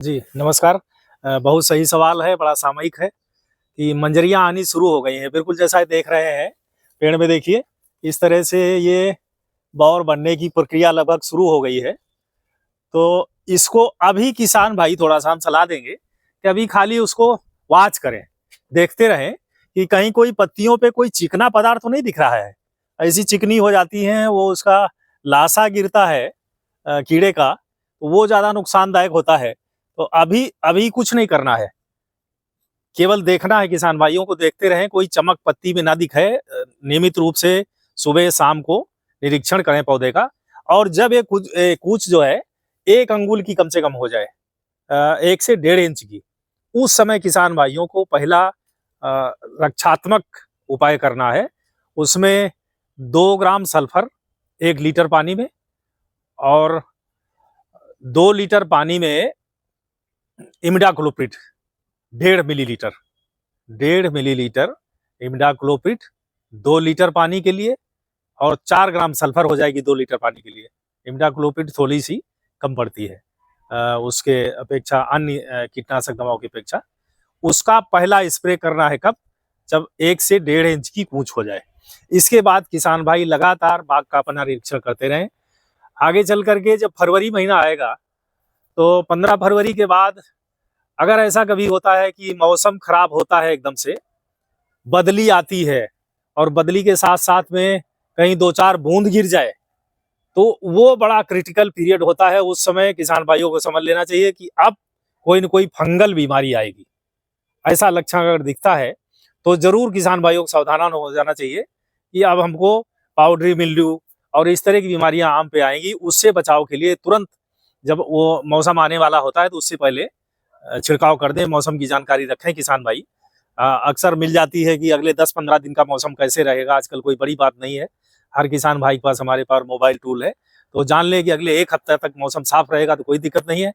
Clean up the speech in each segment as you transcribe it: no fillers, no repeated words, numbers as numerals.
जी, नमस्कार। बहुत सही सवाल है, बड़ा सामयिक है कि मंजरियाँ आनी शुरू हो गई हैं। बिल्कुल जैसा देख रहे हैं, पेड़ में देखिए, इस तरह से ये बौर बनने की प्रक्रिया लगभग शुरू हो गई है। तो इसको अभी किसान भाई थोड़ा-सा हम सलाह देंगे कि अभी खाली उसको वॉच करें, देखते रहें कि कहीं कोई पत्तियों पे कोई चिकना पदार्थ तो नहीं दिख रहा है। ऐसी चिकनी हो जाती हैं, वो उसका लासा गिरता है कीड़े का, तो वो ज़्यादा नुकसानदायक होता है। तो अभी अभी कुछ नहीं करना है, केवल देखना है किसान भाइयों को, देखते रहें कोई चमक पत्ती में ना दिखे। नियमित रूप से सुबह शाम को निरीक्षण करें पौधे का। और जब ये कूच जो है 1 अंगुल की कम से कम हो जाए, 1 से 1.5 इंच की, उस समय किसान भाइयों को पहला रक्षात्मक उपाय करना है। उसमें 2 ग्राम सल्फर 1 लीटर पानी में, और 2 लीटर पानी में imidacloprid 1.5 millilitre, 1.5 millilitre imidacloprid 2 litre पानी के लिए, और 4 ग्राम सल्फर हो जाएगी 2 लीटर पानी के लिए। इमिडाक्लोप्रिड थोड़ी सी कम पड़ती है उसके अपेक्षा, अन्य कीटनाशक दवाओं की अपेक्षा। उसका पहला स्प्रे करना है कब? जब 1 से 1.5 इंच की कूंच हो जाए। इसके बाद किसान भाई लगातार बाग का अपना निरीक्षण करते रहें। आगे चल करके जब फरवरी महीना आएगा, तो 15 फरवरी के बाद अगर ऐसा कभी होता है कि मौसम खराब होता है, एकदम से बदली आती है और बदली के साथ साथ में कहीं 2-4 बूंद गिर जाए, तो वो बड़ा क्रिटिकल पीरियड होता है। उस समय किसान भाइयों को समझ लेना चाहिए कि अब कोई न कोई फंगल बीमारी आएगी। ऐसा लक्षण अगर दिखता है, तो जरूर किसान भाइयों को सावधान हो जाना चाहिए कि अब हमको पाउडरी मिल्ड्यू और इस तरह की बीमारियां आम पे आएंगी। उससे बचाव के लिए तुरंत जब वो मौसम आने वाला होता है, तो उससे पहले छिड़काव कर दें। मौसम की जानकारी रखें किसान भाई। अक्सर मिल जाती है कि अगले 10-15 दिन का मौसम कैसे रहेगा, आजकल कोई बड़ी बात नहीं है। हर किसान भाई के पास, हमारे पास मोबाइल टूल है, तो जान ले कि अगले 1 हफ्ते तक मौसम साफ रहेगा तो कोई दिक्कत नहीं है।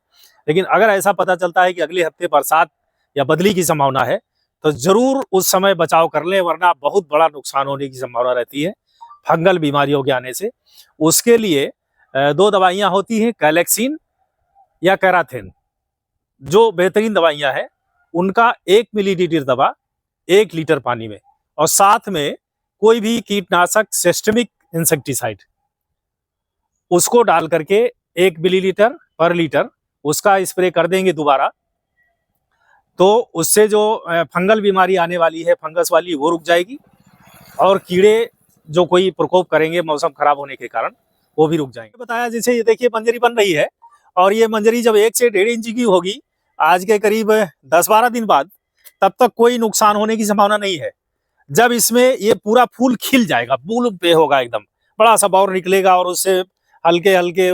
लेकिन अगर ऐसा पता चलता है कि अगले हफ्ते बरसात या बदली की संभावना है, तो जरूर उस समय बचाव कर लें, वरना बहुत बड़ा नुकसान होने की संभावना रहती है फंगल बीमारियों के आने से। उसके लिए 2 दवाइयां होती हैं, कैलेक्सिन या कैराथेन, जो बेहतरीन दवाइयां हैं। उनका 1 मिलीलीटर दवा 1 लीटर पानी में, और साथ में कोई भी कीटनाशक सिस्टमिक इंसेक्टिसाइड, उसको डाल करके 1 मिलीलीटर पर लीटर उसका स्प्रे कर देंगे दोबारा, तो उससे जो फंगल बीमारी आने वाली है, फंगस वाली, वो रुक जाएगी। और कीड़े जो कोई प्रकोप करेंगे मौसम खराब होने के कारण, वो भी रुक जाएंगे। बताया जैसे ये देखिए मंजरी बन रही है, और ये मंजरी जब 1 से 1.5 इंच की होगी, आज के करीब 10-12 दिन बाद, तब तक कोई नुकसान होने की संभावना नहीं है। जब इसमें ये पूरा फूल खिल जाएगा, फूल पे होगा एकदम, बड़ा सा बौर निकलेगा और उससे हल्के हल्के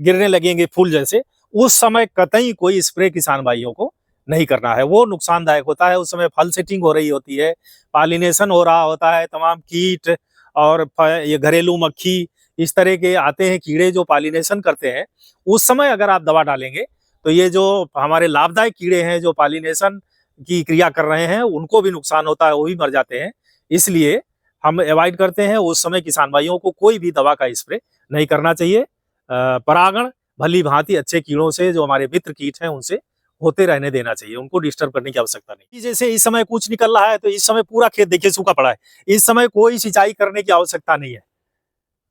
गिरने लगेंगे फूल जैसे, उस समय कतई कोई स्प्रे किसान भाइयों को नहीं करना है। वो नुकसानदायक होता है। उस समय फल सेटिंग हो रही होती है, पॉलिनेशन हो रहा होता है, तमाम कीट और ये घरेलू मक्खी, इस तरह के आते हैं कीड़े जो पॉलिनेशन करते हैं। उस समय अगर आप दवा डालेंगे, तो ये जो हमारे लाभदायक कीड़े हैं जो पॉलिनेशन की क्रिया कर रहे हैं, उनको भी नुकसान होता है, वो भी मर जाते हैं। इसलिए हम अवॉइड करते हैं उस समय किसान भाइयों को कोई भी दवा का स्प्रे नहीं करना चाहिए। परागण भली भांति अच्छे कीड़ों से, जो हमारे मित्र कीट हैं, उनसे होते रहने देना चाहिए, उनको डिस्टर्ब करने की आवश्यकता नहीं। जैसे इस समय कुछ निकल रहा है, तो इस समय पूरा खेत देखिए सूखा पड़ा है। इस समय कोई सिंचाई करने की आवश्यकता नहीं है।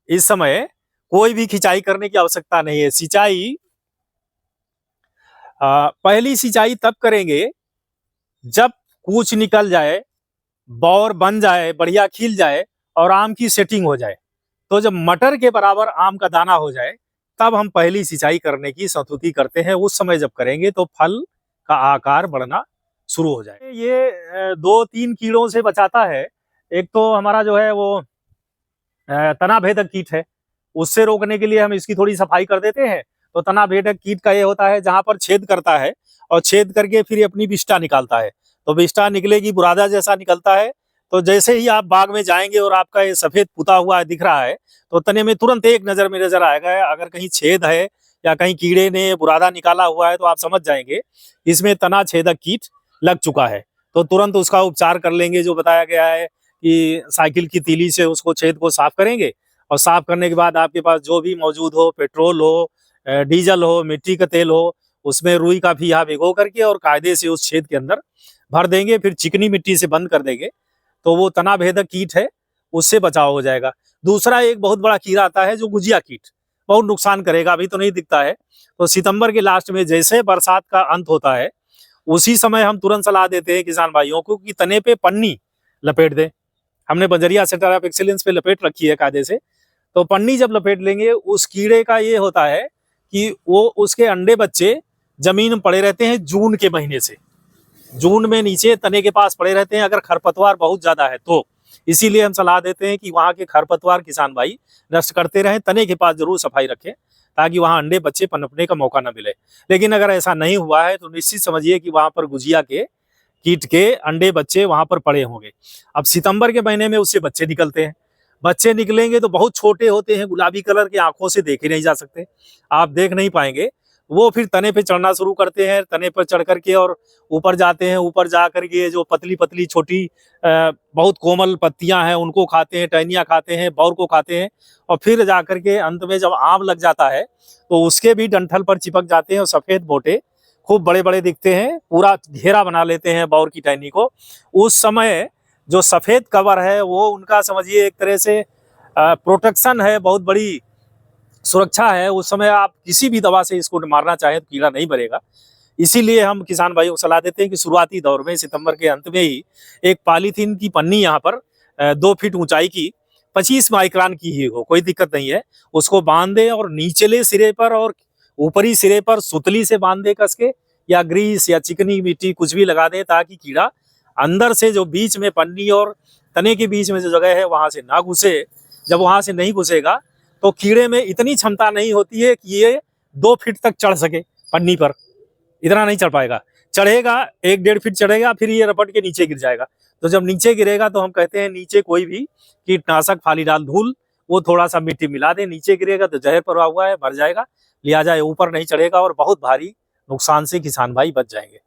इस समय कोई भी खिंचाई करने की आवश्यकता नहीं है। सिंचाई पहली सिंचाई तब करेंगे जब कूच निकल जाए, बौर बन जाए, बढ़िया खिल जाए, और आम की सेटिंग हो जाए। तो जब मटर के बराबर आम का दाना हो जाए, तब हम पहली सिंचाई करने की संतुति करते हैं। उस समय जब करेंगे तो फल का आकार बढ़ना शुरू हो जाए। ये 2-3 कीड़ों से बचाता है। एक तो हमारा जो है वो तना भेदक कीट है, उससे रोकने के लिए हम इसकी थोड़ी सफाई कर देते हैं। तो तना भेदक कीट का ये होता है, जहां पर छेद करता है और छेद करके फिर अपनी विष्ठा निकालता है, तो विष्ठा निकलेगी, बुरादा जैसा निकलता है। तो जैसे ही आप बाग में जाएंगे और आपका ये सफेद पुता हुआ दिख रहा है, तो तने में तुरंत एक नजर में नजर आएगा। अगर कहीं छेद है या कहीं कीड़े ने बुरादा निकाला हुआ है, तो आप समझ जाएंगे इसमें तना छेदक कीट लग चुका है। तो तुरंत उसका उपचार कर लेंगे। जो बताया गया है कि साइकिल की तीली से उसको, छेद को साफ करेंगे, और साफ करने के बाद आपके पास जो भी मौजूद हो, पेट्रोल हो, डीजल हो, मिट्टी का तेल हो, उसमें रुई का फिया भिगो करके और कायदे से उस छेद के अंदर भर देंगे, फिर चिकनी मिट्टी से बंद कर देंगे, तो वो तना भेदक कीट है उससे बचाव हो जाएगा। दूसरा एक बहुत बड़ा कीड़ा आता है जो गुजिया कीट, बहुत नुकसान करेगा, अभी तो नहीं दिखता है। तो सितंबर के लास्ट में जैसे बरसात का अंत होता है उसी समय हम तुरंत सलाह देते हैं किसान भाइयों को कि तने पे पन्नी लपेट दें। हमने बंजरिया सेंटर ऑफ एक्सीलेंस पे लपेट रखी है कायदे से। तो पन्नी जब लपेट लेंगे, उस कीड़े का ये होता है कि वो उसके अंडे बच्चे जमीन में पड़े रहते हैं जून के महीने से। जून में नीचे तने के पास पड़े रहते हैं अगर खरपतवार बहुत ज्यादा है तो। इसीलिए हम सलाह देते हैं कि वहाँ के खरपतवार किसान भाई नष्ट करते रहें, तने के पास जरूर सफाई रखें ताकि वहाँ अंडे बच्चे पनपने का मौका न मिले। लेकिन अगर ऐसा नहीं हुआ है तो निश्चित समझिए कि वहाँ पर गुजिया के कीट के अंडे बच्चे वहाँ पर पड़े होंगे। अब सितंबर के महीने में उससे बच्चे निकलते हैं। बच्चे निकलेंगे तो बहुत छोटे होते हैं, गुलाबी कलर के, आंखों से देखे नहीं जा सकते, आप देख नहीं पाएंगे। वो फिर तने पे चढ़ना शुरू करते हैं, तने पर चढ़ करके और ऊपर जाते हैं। ऊपर जा करके जो पतली पतली छोटी बहुत कोमल पत्तियां हैं उनको खाते हैं, टहनियाँ खाते हैं, बौर को खाते हैं। और फिर जा करके अंत में जब आम लग जाता है तो उसके भी डंठल पर चिपक जाते हैं और सफेद मोटे खूब बड़े बड़े दिखते हैं, पूरा घेरा बना लेते हैं बौर की टहनी को। उस समय जो सफेद कवर है वो उनका समझिए एक तरह से प्रोटेक्शन है, बहुत बड़ी सुरक्षा है। उस समय आप किसी भी दवा से इसको मारना चाहें तो कीड़ा नहीं मरेगा। इसीलिए हम किसान भाइयों को सलाह देते हैं कि शुरुआती दौर में सितंबर के अंत में ही एक पॉलीथीन की पन्नी यहाँ पर 2 फीट ऊंचाई की 25 माइक्रोन की ही हो, कोई दिक्कत नहीं है, उसको बांध दें और निचले सिरे पर और ऊपरी सिरे पर सुतली से बांध दे कस के, या ग्रीस या चिकनी मिट्टी कुछ भी लगा दें ताकि कीड़ा अंदर से जो बीच में पन्नी और तने के बीच में जो जगह है वहां से ना घुसे। जब वहां से नहीं घुसेगा तो कीड़े में इतनी क्षमता नहीं होती है कि ये 2 फीट तक चढ़ सके पन्नी पर, इतना नहीं चढ़ पाएगा। चढ़ेगा 1-1.5 फीट चढ़ेगा, फिर ये रपट के नीचे गिर जाएगा। तो जब नीचे गिरेगा तो हम कहते हैं नीचे कोई भी कीटनाशक फालीडाल धूल वो थोड़ा सा मिट्टी मिला दे, नीचे गिरेगा तो जहर पड़ा हुआ है, मर जाएगा, लिया जाए, ऊपर नहीं चढ़ेगा और बहुत भारी नुकसान से किसान भाई बच जाएंगे।